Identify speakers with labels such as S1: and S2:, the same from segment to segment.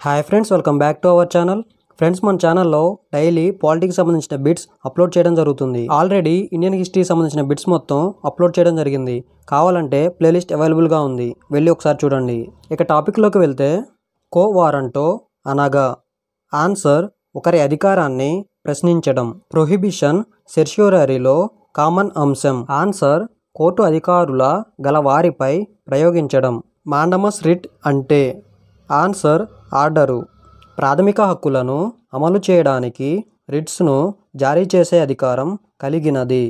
S1: Hi friends, welcome back to our channel. Friends, మన ఛానల్లో daily politics సంబంధించిన bits upload చేయడం జరుగుతుంది. ఆల్రెడీ ఇండియన్ హిస్టరీ సంబంధించిన బిట్స్ మొత్తం అప్లోడ్ చేయడం జరిగింది. కావాలంటే ప్లేలిస్ట్ అవైలబుల్గా ఉంది, వెళ్ళి ఒకసారి చూడండి. ఇక టాపిక్లోకి వెళ్తే, కో వారంటో అనగా ఆన్సర్ ఒకరి అధికారాన్ని ప్రశ్నించడం. ప్రొహిబిషన్ సెర్ష్యూరరీలో కామన్ అంశం. ఆన్సర్ కోర్టు అధికారుల గల వారిపై ప్రయోగించడం. మాండమస్ రిట్ అంటే ఆన్సర్ ఆర్డరు. ప్రాథమిక హక్కులను అమలు చేయడానికి రిట్స్ను జారీ చేసే అధికారం కలిగినది.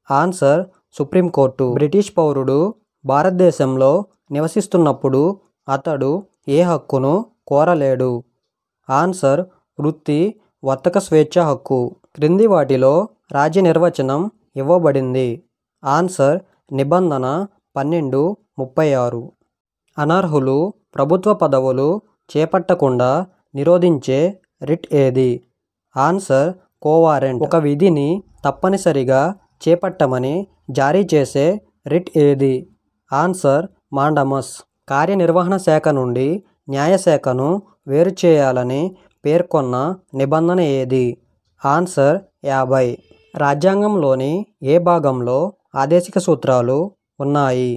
S1: Answer supreme court. బ్రిటిష్ పౌరుడు భారతదేశంలో నివసిస్తున్నప్పుడు అతడు ఏ హక్కును కోరలేడు. ఆన్సర్ వృత్తి వర్తక స్వేచ్ఛ హక్కు. క్రింది వాటిలో రాజ్య నిర్వచనం ఇవ్వబడింది. ఆన్సర్ నిబంధన 1236. అనర్హులు ప్రభుత్వ పదవులు చేపట్టకుండా నిరోధించే రిట్ ఏది? ఆన్సర్ కోవారెంట్. ఒక విధిని తప్పనిసరిగా చేపట్టమని జారీ చేసే రిట్ ఏది? Answer mandamus. కార్యనిర్వహణ శాఖ నుండి న్యాయశాఖను వేరు చేయాలని పేర్కొన్న నిబంధన ఏది? ఆన్సర్ 50. రాజ్యాంగంలోని ఏ భాగంలో ఆదేశిక సూత్రాలు ఉన్నాయి?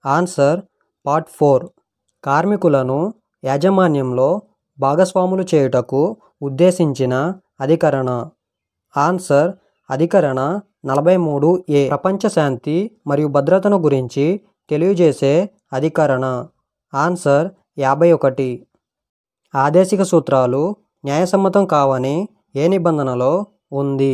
S1: Answer part 4. కార్మికులను యాజమాన్యంలో భాగస్వాములు చేయుటకు ఉద్దేశించిన అధికరణ. ఆన్సర్ అధికరణ 43A. ప్రపంచ శాంతి మరియు భద్రతను గురించి తెలియజేసే అధికరణ. ఆన్సర్ 51. ఆదేశిక సూత్రాలు న్యాయసమ్మతం కావని ఏ నిబంధనలో ఉంది?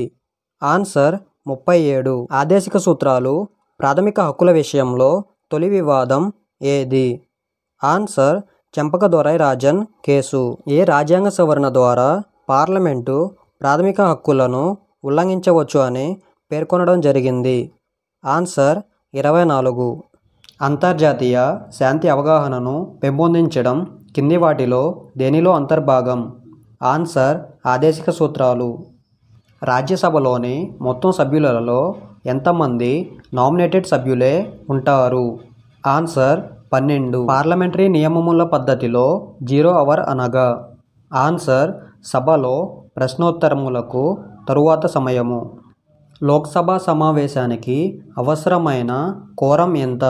S1: ఆన్సర్ 37. ఆదేశిక సూత్రాలు ప్రాథమిక హక్కుల విషయంలో తొలి వివాదం ఏది? Answer Champakam Dorairajan case. ఏ రాజ్యాంగ సవరణ ద్వారా పార్లమెంటు ప్రాథమిక హక్కులను ఉల్లంఘించవచ్చు అని పేర్కొనడం జరిగింది? ఆన్సర్ 24. అంతర్జాతీయ శాంతి అవగాహనను పెంపొందించడం కింది వాటిలో దేనిలో అంతర్భాగం? ఆన్సర్ ఆదేశిక సూత్రాలు. రాజ్యసభలోని మొత్తం సభ్యులలో ఎంతమంది నామినేటెడ్ సభ్యులే ఉంటారు? ఆన్సర్ 12. పార్లమెంటరీ నియమముల పద్ధతిలో 0 అవర్ అనగా? ఆన్సర్ సభలో ప్రశ్నోత్తరములకు తరువాత సమయము. లోక్సభ సమావేశానికి అవసరమైన కోరం ఎంత?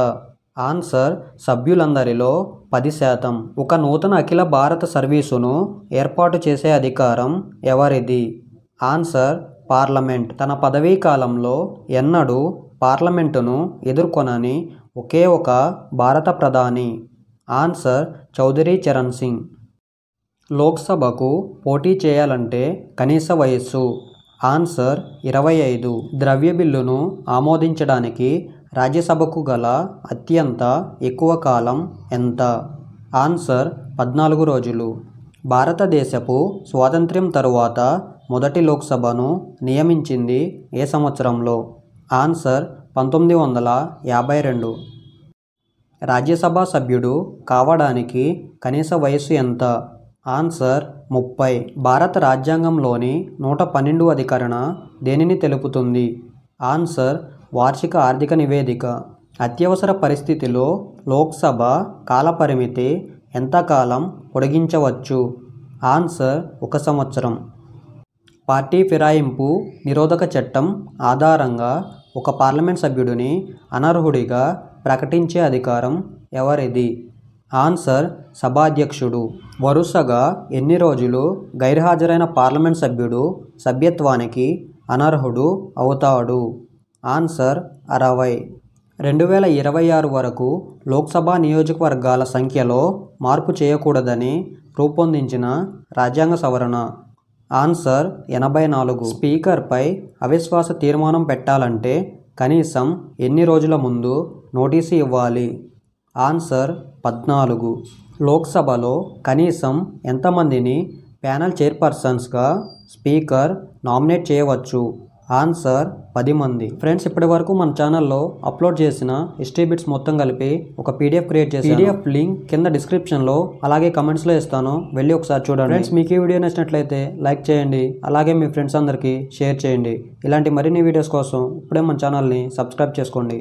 S1: ఆన్సర్ సభ్యులందరిలో 10%. ఒక నూతన అఖిల భారత సర్వీసును ఏర్పాటు చేసే అధికారం ఎవరిది? Answer parliament. తన పదవీ కాలంలో ఎన్నడూ పార్లమెంటును ఎదుర్కొనని ఒకే ఒక భారత ప్రధాని? ఆన్సర్ చౌదరి చరణ్ సింగ్. లోక్సభకు పోటీ చేయాలంటే కనీస వయస్సు? ఆన్సర్ 25. ద్రవ్య బిల్లును ఆమోదించడానికి రాజ్యసభకు గల అత్యంత ఎక్కువ కాలం ఎంత? ఆన్సర్ 14 రోజులు. భారతదేశపు స్వాతంత్ర్యం తరువాత మొదటి లోక్సభను నియమించింది ఏ సంవత్సరంలో? ఆన్సర్ 1952. రాజ్యసభ సభ్యుడు కావడానికి కనీస వయస్సు ఎంత? ఆన్సర్ 30. భారత రాజ్యాంగంలోని 112 అధికరణ దేనిని తెలుపుతుంది? ఆన్సర్ వార్షిక ఆర్థిక నివేదిక. అత్యవసర పరిస్థితిలో లోక్సభ కాలపరిమితి ఎంతకాలం పొడిగించవచ్చు? ఆన్సర్ 1 సంవత్సరం. పార్టీ ఫిరాయింపు నిరోధక చట్టం ఆధారంగా ఒక పార్లమెంట్ సభ్యుడిని అనర్హుడిగా ప్రకటించే అధికారం ఎవరిది? ఆన్సర్ సభాధ్యక్షుడు. వరుసగా ఎన్ని రోజులు గైర్హాజరైన పార్లమెంట్ సభ్యుడు సభ్యత్వానికి అనర్హుడు అవుతాడు? ఆన్సర్ 60. 2026 వరకు లోక్సభ నియోజకవర్గాల సంఖ్యలో మార్పు చేయకూడదని రూపొందించిన రాజ్యాంగ సవరణ? ఆన్సర్ 84. స్పీకర్పై అవిశ్వాస తీర్మానం పెట్టాలంటే కనీసం ఎన్ని రోజుల ముందు నోటీసు ఇవ్వాలి? ఆన్సర్ 14. లోక్సభలో కనీసం ఎంతమందిని ప్యానెల్ చైర్పర్సన్స్గా స్పీకర్ నామినేట్ చేయవచ్చు? ఆన్సర్ 10 మంది. ఫ్రెండ్స్, ఇప్పటి వరకు మన ఛానల్లో అప్లోడ్ చేసిన హిస్టరీ బిట్స్ మొత్తం కలిపి ఒక PDF క్రియేట్ చేసి PDF లింక్ కింద డిస్క్రిప్షన్లో అలాగే కమెంట్స్లో ఇస్తాను, వెళ్ళి ఒకసారి చూడండి. ఫ్రెండ్స్, మీకు ఈ వీడియో నచ్చినట్లయితే లైక్ చేయండి, అలాగే మీ ఫ్రెండ్స్ అందరికీ షేర్ చేయండి. ఇలాంటి మరిన్ని వీడియోస్ కోసం ఇప్పుడే మన ఛానల్ని సబ్స్క్రైబ్ చేసుకోండి.